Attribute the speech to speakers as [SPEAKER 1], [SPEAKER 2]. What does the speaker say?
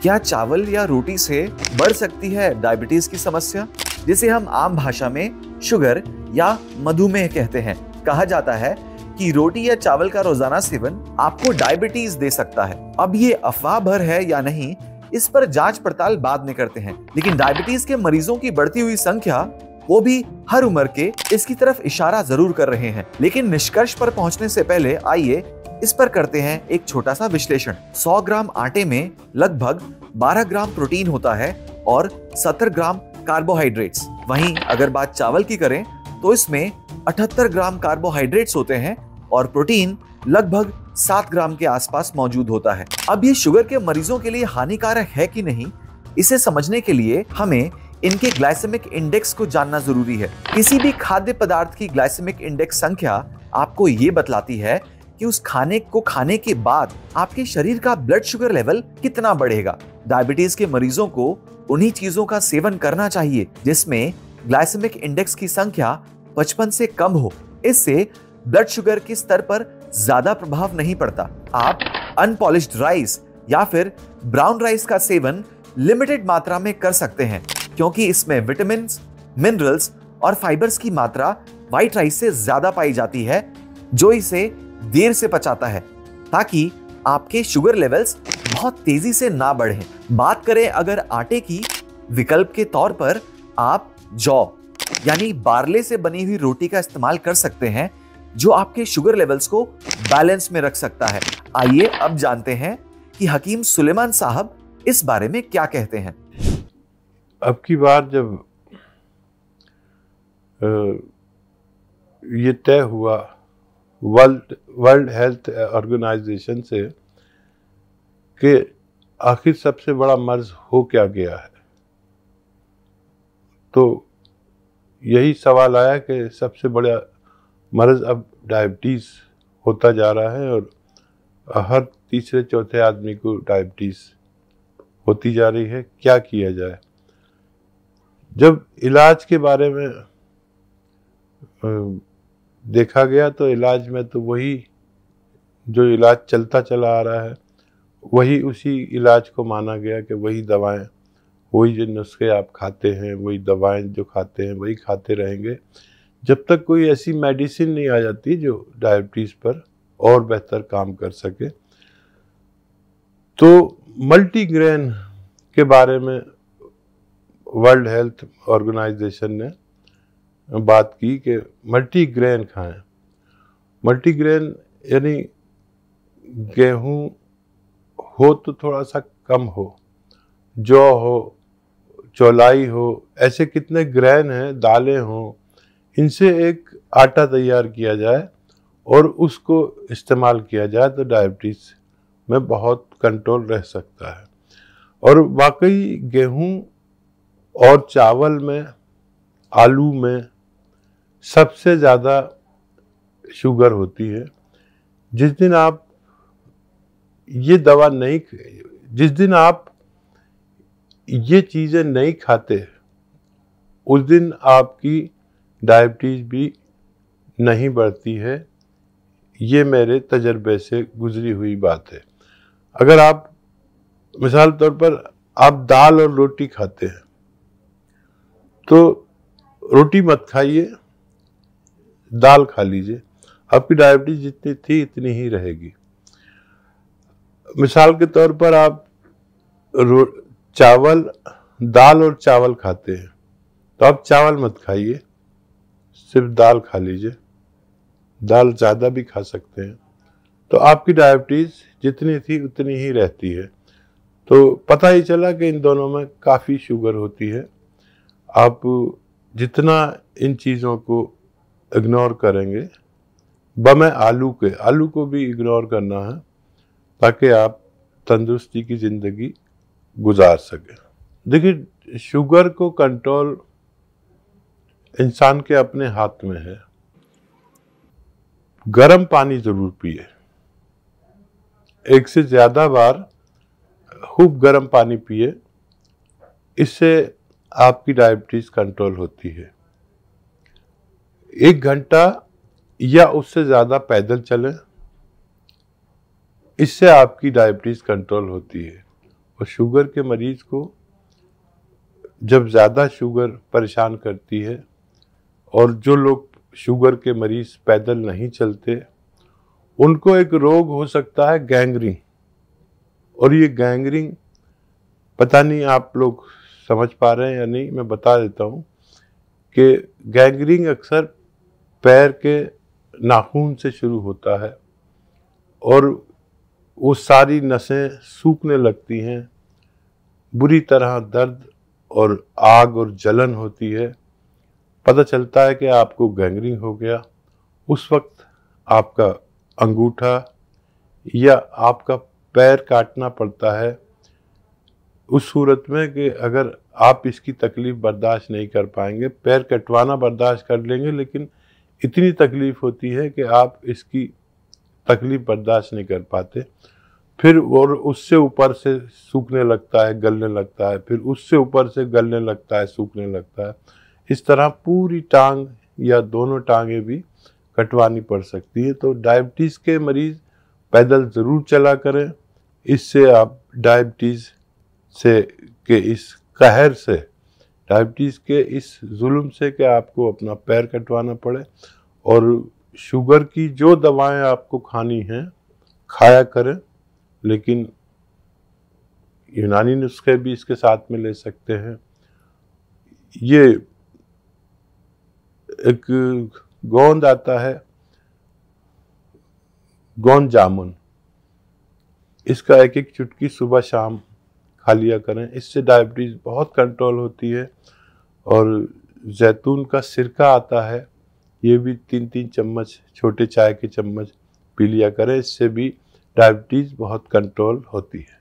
[SPEAKER 1] क्या चावल या रोटी से बढ़ सकती है डायबिटीज की समस्या, जिसे हम आम भाषा में शुगर या मधुमेह कहते हैं? कहा जाता है कि रोटी या चावल का रोजाना सेवन आपको डायबिटीज दे सकता है। अब ये अफवाह भर है या नहीं, इस पर जांच पड़ताल बाद में करते हैं। लेकिन डायबिटीज के मरीजों की बढ़ती हुई संख्या, वो भी हर उम्र के, इसकी तरफ इशारा जरूर कर रहे हैं। लेकिन निष्कर्ष पर पहुंचने से पहले आइए इस पर करते हैं एक छोटा सा विश्लेषण। 100 ग्राम आटे में लगभग 12 ग्राम प्रोटीन होता है और 70 ग्राम कार्बोहाइड्रेट्स। वहीं अगर बात चावल की करें तो इसमें 78 ग्राम कार्बोहाइड्रेट्स होते हैं और प्रोटीन लगभग 7 ग्राम के आसपास मौजूद होता है। अब ये शुगर के मरीजों के लिए हानिकारक है कि नहीं, इसे समझने के लिए हमें इनके ग्लाइसेमिक इंडेक्स को जानना जरूरी है। किसी भी खाद्य पदार्थ की ग्लाइसेमिक इंडेक्स संख्या आपको ये बतलाती है कि उस खाने को खाने के बाद आपके शरीर का ब्लड शुगर लेवल कितना बढ़ेगा। डायबिटीज के मरीजों को उन्हीं चीजों का सेवन करना चाहिए जिसमें ग्लाइसेमिक इंडेक्स की संख्या 55 से कम हो। इससे ब्लड शुगर के स्तर पर ज्यादा प्रभाव नहीं पड़ता। आप अनपॉलिश्ड राइस या फिर ब्राउन राइस का सेवन लिमिटेड मात्रा में कर सकते हैं, क्योंकि इसमें विटामिन, मिनरल्स और फाइबर्स की मात्रा व्हाइट राइस से ज्यादा पाई जाती है, जो इसे देर से पचाता है, ताकि आपके शुगर लेवल्स बहुत तेजी से ना बढ़ें। बात करें अगर आटे की, विकल्प के तौर पर आप जौ यानी बार्ले से बनी हुई रोटी का इस्तेमाल कर सकते हैं, जो आपके शुगर लेवल्स को बैलेंस में रख सकता है। आइए अब जानते हैं कि हकीम सुलेमान साहब इस बारे में क्या कहते हैं।
[SPEAKER 2] अब की बार जब ये तय हुआ वर्ल्ड हेल्थ ऑर्गेनाइजेशन से कि आखिर सबसे बड़ा मर्ज हो क्या गया है, तो यही सवाल आया कि सबसे बड़ा मर्ज अब डायबिटीज़ होता जा रहा है और हर तीसरे चौथे आदमी को डायबिटीज़ होती जा रही है। क्या किया जाए? जब इलाज के बारे में देखा गया तो इलाज में तो वही जो इलाज चलता चला आ रहा है, वही उसी इलाज को माना गया कि वही दवाएं, वही जो नुस्खे आप खाते हैं, वही दवाएं जो खाते हैं वही खाते रहेंगे जब तक कोई ऐसी मेडिसिन नहीं आ जाती जो डायबिटीज़ पर और बेहतर काम कर सके। तो मल्टीग्रेन के बारे में वर्ल्ड हेल्थ ऑर्गेनाइजेशन ने बात की कि मल्टीग्रेन खाएं। मल्टीग्रेन यानी गेहूं हो तो थोड़ा सा कम हो, जौ हो, चौलाई हो, ऐसे कितने ग्रेन हैं, दालें हों, इनसे एक आटा तैयार किया जाए और उसको इस्तेमाल किया जाए तो डायबिटीज़ में बहुत कंट्रोल रह सकता है। और वाकई गेहूं और चावल में, आलू में सबसे ज़्यादा शुगर होती है। जिस दिन आप ये दवा नहीं, जिस दिन आप ये चीज़ें नहीं खाते, उस दिन आपकी डायबिटीज़ भी नहीं बढ़ती है। ये मेरे तजर्बे से गुजरी हुई बात है। अगर आप मिसाल तौर पर आप दाल और रोटी खाते हैं तो रोटी मत खाइए, दाल खा लीजिए, आपकी डायबिटीज जितनी थी इतनी ही रहेगी। मिसाल के तौर पर आप दाल और चावल खाते हैं तो आप चावल मत खाइए, सिर्फ दाल खा लीजिए, दाल ज़्यादा भी खा सकते हैं, तो आपकी डायबिटीज़ जितनी थी उतनी ही रहती है। तो पता ही चला कि इन दोनों में काफ़ी शुगर होती है। आप जितना इन चीज़ों को इग्नोर करेंगे, बमें आलू को भी इग्नोर करना है ताकि आप तंदुरुस्ती की ज़िंदगी गुजार सकें। देखिए, शुगर को कंट्रोल इंसान के अपने हाथ में है। गर्म पानी ज़रूर पिए, एक से ज़्यादा बार खूब गर्म पानी पिए, इससे आपकी डायबिटीज़ कंट्रोल होती है। 1 घंटा या उससे ज़्यादा पैदल चलें, इससे आपकी डायबिटीज़ कंट्रोल होती है। और शुगर के मरीज को जब ज़्यादा शुगर परेशान करती है, और जो लोग शुगर के मरीज पैदल नहीं चलते, उनको एक रोग हो सकता है गैंग्रीन। और ये गैंग्रीन, पता नहीं आप लोग समझ पा रहे हैं या नहीं, मैं बता देता हूँ कि गैंग्रीन अक्सर पैर के नाखून से शुरू होता है और वो सारी नसें सूखने लगती हैं, बुरी तरह दर्द और आग और जलन होती है। पता चलता है कि आपको गैंग्रीन हो गया। उस वक्त आपका अंगूठा या आपका पैर काटना पड़ता है, उस सूरत में कि अगर आप इसकी तकलीफ़ बर्दाश्त नहीं कर पाएंगे। पैर कटवाना बर्दाश्त कर लेंगे, लेकिन इतनी तकलीफ़ होती है कि आप इसकी तकलीफ़ बर्दाश्त नहीं कर पाते। फिर और उससे ऊपर से सूखने लगता है, गलने लगता है, फिर उससे ऊपर से गलने लगता है, सूखने लगता है। इस तरह पूरी टांग या दोनों टांगें भी कटवानी पड़ सकती है। तो डायबिटीज़ के मरीज़ पैदल ज़रूर चला करें। इससे आप डायबिटीज़ से के इस कहर से, डायबिटीज़ के इस जुल्म से कि आपको अपना पैर कटवाना पड़े, और शुगर की जो दवाएं आपको खानी हैं खाया करें, लेकिन यूनानी नुस्खे भी इसके साथ में ले सकते हैं। ये एक गोंद आता है, गोंद जामुन, इसका एक एक चुटकी सुबह शाम खा लिया करें। इससे डायबिटीज़ बहुत कंट्रोल होती है। और जैतून का सिरका आता है, ये भी 3-3 चम्मच छोटे चाय के चम्मच पी लिया करें। इससे भी डायबिटीज़ बहुत कंट्रोल होती है।